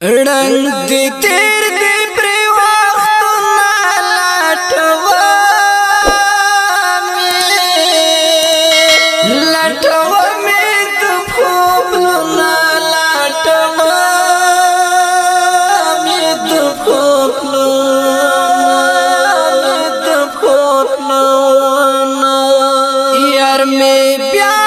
रंग दे तेर दे प्रे वक्त ना लटवा में तो फोबलो ना लटवा में तो फोबलो ना यार में प्यार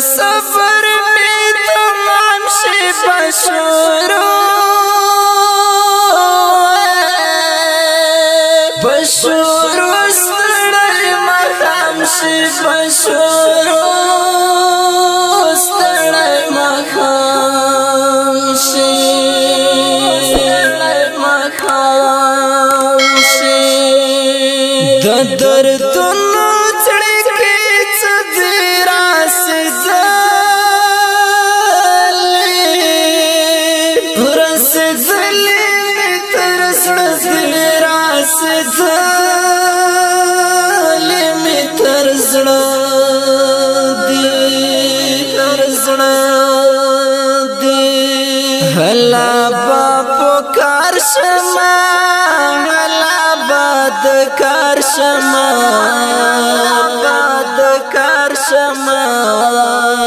सफर में तमाम से बशोरो बशोरो सड़ल मकाम से बशोरो सड़ल मकाम से ददर हला बापो कार शमा हला बाद कार शमा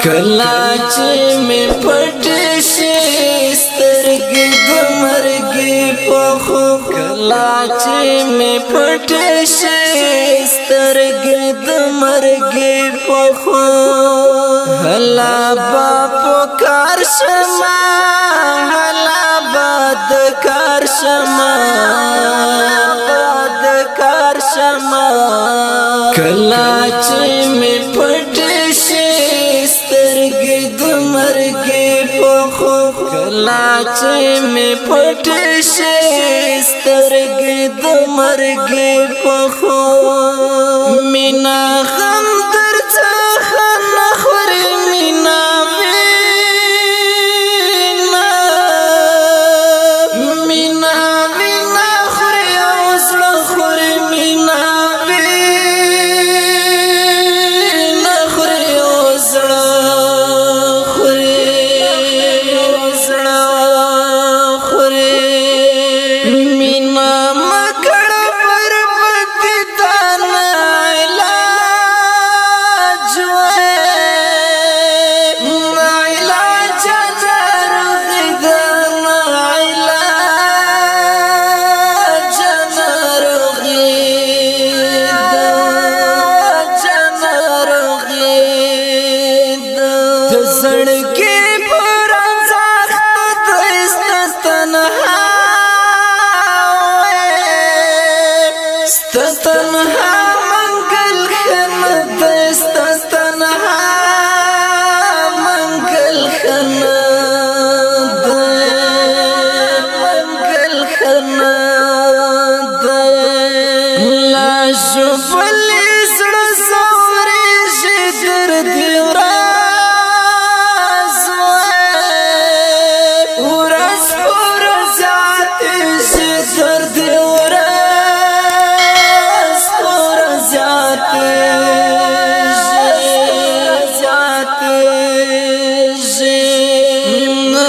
कलाचे में पटे शेस्तर गिद मरगी पोखो कलाचे में पटे शेस्तर गिद मरगी पोखो हला बापो कार शमा कार शमा कलाचे में पटे शेस्तर गिद मरगे पोखो कलाचे में पटे शेस्तर गिद मरगे पोखो मीना गम दर्द खाना खुरे मीना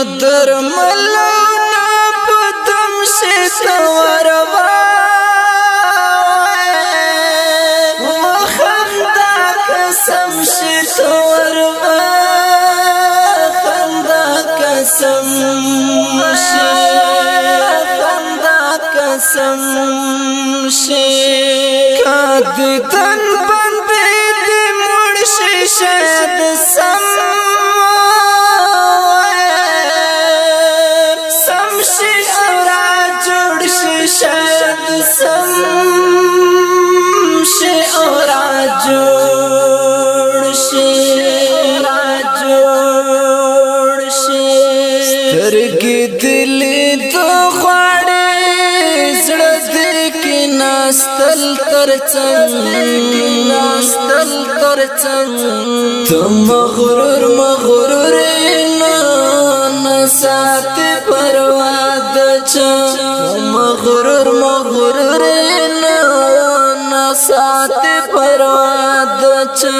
درملنا پدم شتور خندا قسم شتور خندا قسم خندا قسم کاد تن بندے دی مرشی شاید سم سمشی اورا جوڑشی شاید سمشی اورا جوڑشی سترگی دلی دو خواڑی زڑد کی ناستل ترچنگ تم مغرور مغرور نسات پرواد چا مغرور مغرور نسات پرواد چا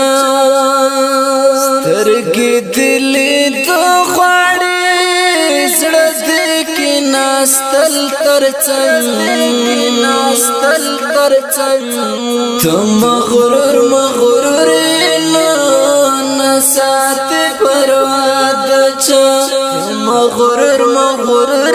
سترگی دلی دو خواڑی زڑد کی ناستل ترچنگ تم مغرور مغرور نسات پرواد چا مغرور مغرور